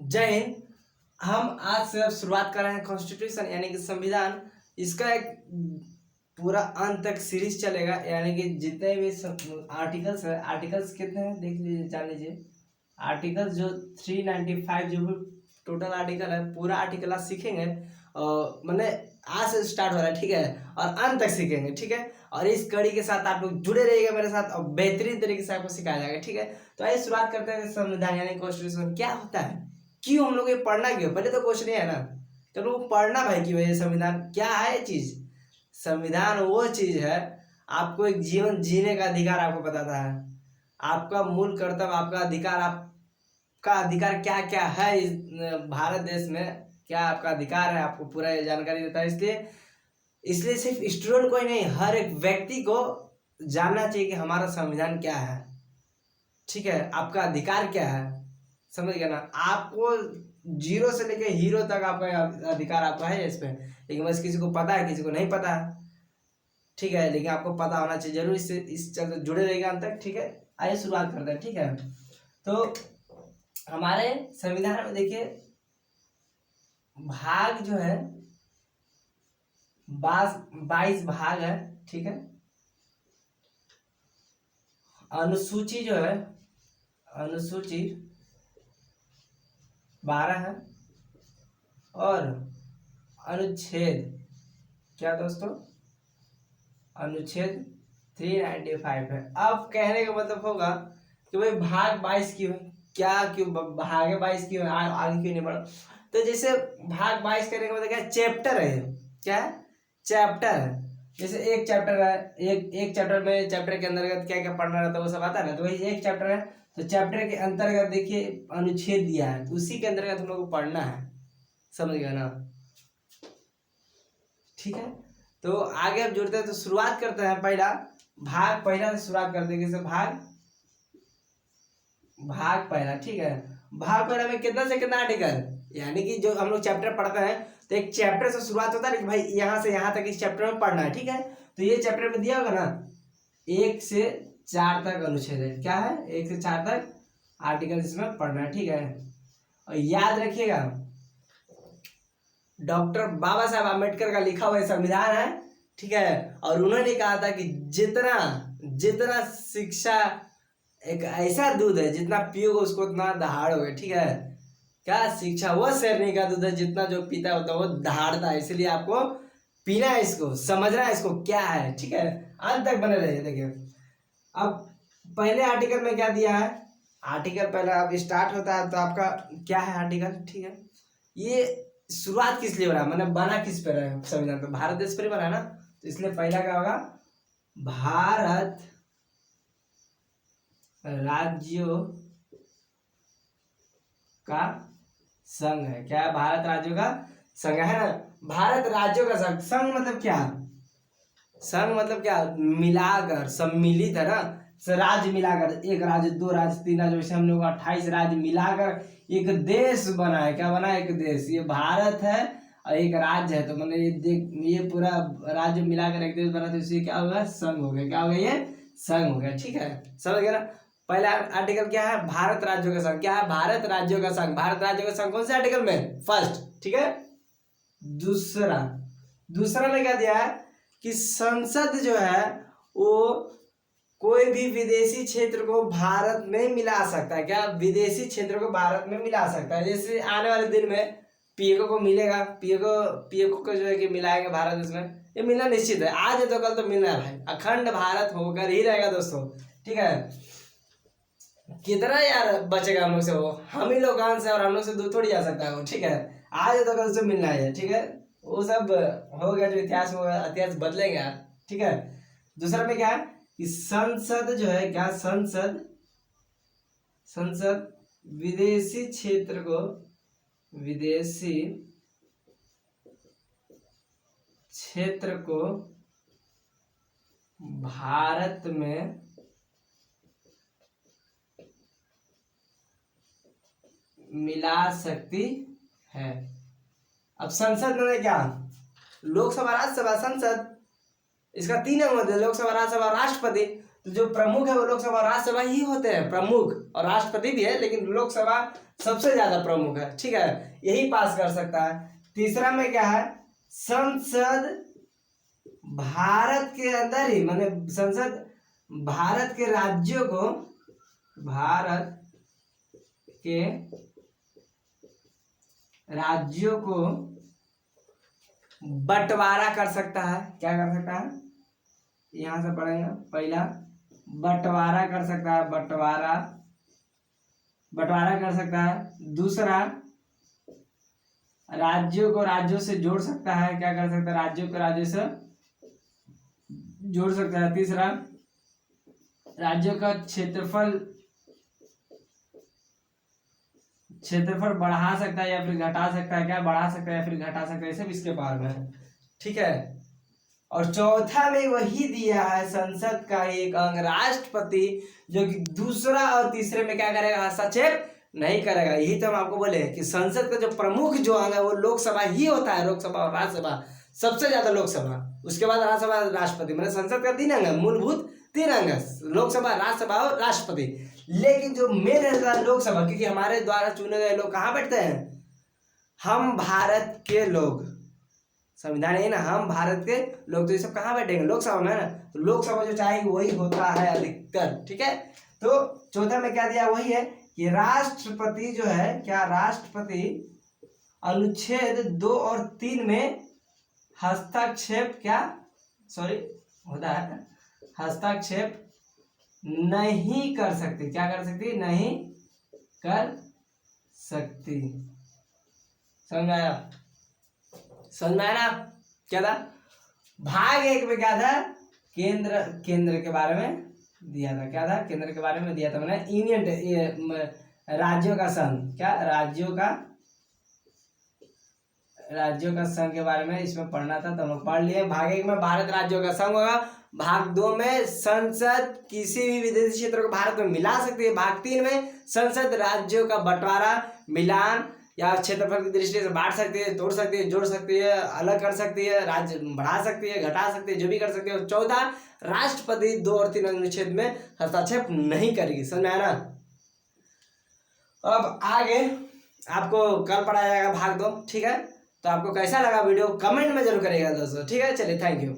जय हिंद। हम आज से अब शुरुआत कर रहे हैं कॉन्स्टिट्यूशन यानी कि संविधान। इसका एक पूरा अंत तक सीरीज चलेगा, यानी कि जितने भी आर्टिकल्स है, आर्टिकल्स कितने हैं देख लीजिए, जान लीजिए। आर्टिकल्स जो 395 जो भी टोटल आर्टिकल है, पूरा आर्टिकल आज सीखेंगे। और मैंने आज से स्टार्ट हो रहा है, ठीक है, और अंत तक सीखेंगे, ठीक है। और इस कड़ी के साथ आप लोग जुड़े रहिएगा मेरे साथ और बेहतरीन तरीके से आपको सिखाया जाएगा, ठीक है। तो आइए शुरुआत करते हैं। संविधान यानी कॉन्स्टिट्यूशन क्या होता है, क्यों हम लोग ये पढ़ना, क्यों, पहले तो क्वेश्चन है ना, तो लोग पढ़ना भाई क्यों है। ये संविधान क्या है, ये चीज संविधान वो चीज है, आपको एक जीवन जीने का अधिकार आपको बताता है, आपका मूल कर्तव्य, आपका अधिकार, आपका अधिकार क्या क्या है इस भारत देश में, क्या आपका अधिकार है, आपको पूरा ये जानकारी देता है। इसलिए इसलिए सिर्फ स्टूडेंट को ही नहीं, हर एक व्यक्ति को जानना चाहिए कि हमारा संविधान क्या है, ठीक है, आपका अधिकार क्या है। समझ गया ना। आपको जीरो से लेके हीरो तक आपका अधिकार आपका है इस पे, लेकिन बस किसी को पता है, किसी को नहीं पता है, ठीक है, लेकिन आपको पता होना चाहिए जरूर। इससे इस चलते जुड़े रहेगा अंत तक, ठीक है। आइए शुरुआत करते हैं, ठीक है। तो हमारे संविधान में देखिए भाग जो है 22 भाग है, ठीक है। अनुसूची जो है, अनुसूची 12 है, और अनुच्छेद क्या दोस्तों, अनुच्छेद 395 है। अब कहने का मतलब होगा कि भाई भाग 22 क्यों है, क्या क्यों भाग 22 क्यों है, आगे क्यों नहीं बढ़ा। तो जैसे भाग 22 करने का मतलब क्या, चैप्टर है, क्या है, चैप्टर है। जैसे एक चैप्टर है, एक चैप्टर में, चैप्टर के अंतर्गत क्या क्या पढ़ना रहता है वो सब आता है ना। तो वही एक चैप्टर है, तो चैप्टर के अंतर्गत देखिए अनुच्छेद दिया है, तो उसी के अंतर्गत हम लोग को पढ़ना है, समझ गया ना, ठीक है। तो आगे अब जुड़ते हैं, तो शुरुआत करते हैं पहला से शुरुआत करते हैं। जैसे भाग पहला, ठीक है। भाग पहला में कितना से कितना आर्टिकल, यानी कि जो हम लोग चैप्टर पढ़ते हैं, तो एक चैप्टर से शुरुआत होता है कि भाई यहाँ से यहाँ तक इस चैप्टर में पढ़ना है, ठीक है। तो ये चैप्टर में दिया होगा ना 1 से 4 तक अनुच्छेद है, क्या है, 1 से 4 तक आर्टिकल इसमें पढ़ना है, ठीक है। और याद रखिएगा डॉक्टर बाबा साहब आम्बेडकर का लिखा हुआ संविधान है, ठीक है। और उन्होंने कहा था कि जितना जितना शिक्षा एक ऐसा दूध है, जितना पियोगे उसको उतना दहाड़ोगे, ठीक है। क्या, शिक्षा वो शेरनी का दूध है, जितना जो पीता होता है वो दहाड़ता है। इसलिए आपको पीना है, इसको समझना है, इसको क्या है, ठीक है। अंत तक बने रहिए। देखिए अब पहले आर्टिकल में क्या दिया है, आर्टिकल पहला अब स्टार्ट होता है तो आपका क्या है आर्टिकल, ठीक है। ये शुरुआत किस लिए हो रहा है, मतलब बना किस पे रहा है संविधान, तो भारत देश पर ही बना है ना। तो इसलिए पहला क्या होगा, भारत राज्यों का संघ है, क्या है, भारत राज्यों का संघ है ना। भारत राज्यों का संघ, संघ मतलब क्या, संघ मतलब क्या, मिलाकर, सम्मिलित है ना। राज्य मिलाकर, एक राज्य, दो राज्य, तीन राज्य, वैसे हम लोग 28 राज्य मिलाकर एक देश बना है, क्या बना है, एक देश। ये भारत है और एक राज्य है, तो मतलब ये पूरा राज्य मिलाकर एक देश बना, तो इसलिए क्या होगा, संघ हो गया, क्या हो गया, ये संघ हो गया, ठीक है। समझ गया ना। पहला आर्टिकल क्या है, भारत राज्यों का संघ, क्या है, भारत राज्यों का संघ। भारत राज्यों का संघ कौन से आर्टिकल में, फर्स्ट, ठीक है। दूसरा में क्या दिया है कि संसद जो है वो कोई भी विदेशी क्षेत्र को भारत में मिला सकता है, क्या, विदेशी क्षेत्र को भारत में मिला सकता है। जैसे आने वाले दिन में पीएको को मिलेगा, पीएको को जो है कि मिलाएंगे भारत देश में, ये मिलना निश्चित है, आज है तो कल तो मिलना है भाई, अखंड भारत होकर ही रहेगा दोस्तों, ठीक है। कितना यार बचेगा हम लोग से, वो हम ही लोग से, और हम लोग से दूर थोड़ी जा सकता है वो, ठीक है। आज है तो कल से मिलना है, ठीक है। वो सब हो गया जो इतिहास होगा, इतिहास बदलेंगे यार, ठीक है। दूसरा में क्या है कि संसद जो है, क्या, संसद विदेशी क्षेत्र को, विदेशी क्षेत्र को भारत में मिला सकती है। अब संसद में क्या, लोकसभा, राज्यसभा, संसद, इसका 3 अंग होते हैं, लोकसभा, राज्यसभा, राष्ट्रपति। तो जो प्रमुख है वो लोकसभा और राज्यसभा ही होते हैं, प्रमुख, और राष्ट्रपति भी है, लेकिन लोकसभा सबसे ज्यादा प्रमुख है, ठीक है, यही पास कर सकता है। तीसरा में क्या है, संसद भारत के अंदर ही, माने संसद भारत के राज्यों को, भारत के राज्यों को बंटवारा कर सकता है। क्या कर सकता है, यहां से पढ़ेंगे, पहला बंटवारा कर सकता है, बंटवारा कर सकता है। दूसरा, राज्यों को राज्यों से जोड़ सकता है। क्या कर सकता है, राज्यों को राज्यों से जोड़ सकता है। तीसरा, राज्यों का क्षेत्रफल बढ़ा सकता है या फिर घटा सकता है। क्या बढ़ा सकता है या फिर घटा सकता है, सब इसके पार में है, ठीक है। और चौथा में वही दिया है, संसद का एक अंग राष्ट्रपति, जो कि दूसरा और तीसरे में क्या करेगा, हस्तक्षेप नहीं करेगा। यही तो हम आपको बोले कि संसद का जो प्रमुख जो अंग है वो लोकसभा ही होता है, लोकसभा और राज्यसभा, सबसे ज्यादा लोकसभा, उसके बाद राज्यसभा, राष्ट्रपति। मतलब संसद का 3 अंग है, मूलभूत 3 अंग है, लोकसभा, राज्यसभा और राष्ट्रपति। लेकिन जो मेन रहता है लोकसभा, क्योंकि हमारे द्वारा चुने गए लोग कहाँ बैठते हैं, हम भारत के लोग, संविधान है ना, हम भारत के लोग, तो ये सब कहाँ बैठेंगे, लोकसभा में ना। तो लोकसभा जो चाहेगी वही होता है अधिकतर, ठीक है। तो चौथा में क्या दिया, वही है कि राष्ट्रपति जो है, क्या राष्ट्रपति अनुच्छेद 2 और 3 में हस्तक्षेप, क्या सॉरी होता है, हस्तक्षेप नहीं कर सकती। क्या कर सकती, नहीं कर सकती। समझ में आया, समझ में आया ना। क्या था, भाग 1 में क्या था, केंद्र के बारे में दिया था। क्या था, केंद्र के बारे में दिया था, मैंने यूनियन, राज्यों का संघ, क्या राज्यों का संघ के बारे में इसमें पढ़ना था, तो हम पढ़ लिए। भाग 1 में भारत राज्यों का संघ होगा। भाग 2 में संसद किसी भी विदेशी क्षेत्र को भारत में मिला सकती है। भाग 3 में संसद राज्यों का बंटवारा, मिलान या क्षेत्रफल की दृष्टि से बांट सकती है, तोड़ सकती है, जोड़ सकती है, अलग कर सकती है, राज्य बढ़ा सकती है, घटा सकती है, जो भी कर सकती है। 14, राष्ट्रपति 2 और 3 अनुच्छेद में हस्तक्षेप नहीं करेगी। समझ में आया ना। अब आगे आपको कल पढ़ाया जाएगा भाग 2, ठीक है। तो आपको कैसा लगा वीडियो कमेंट में जरूर करिएगा दोस्तों, ठीक है। चलिए, थैंक यू।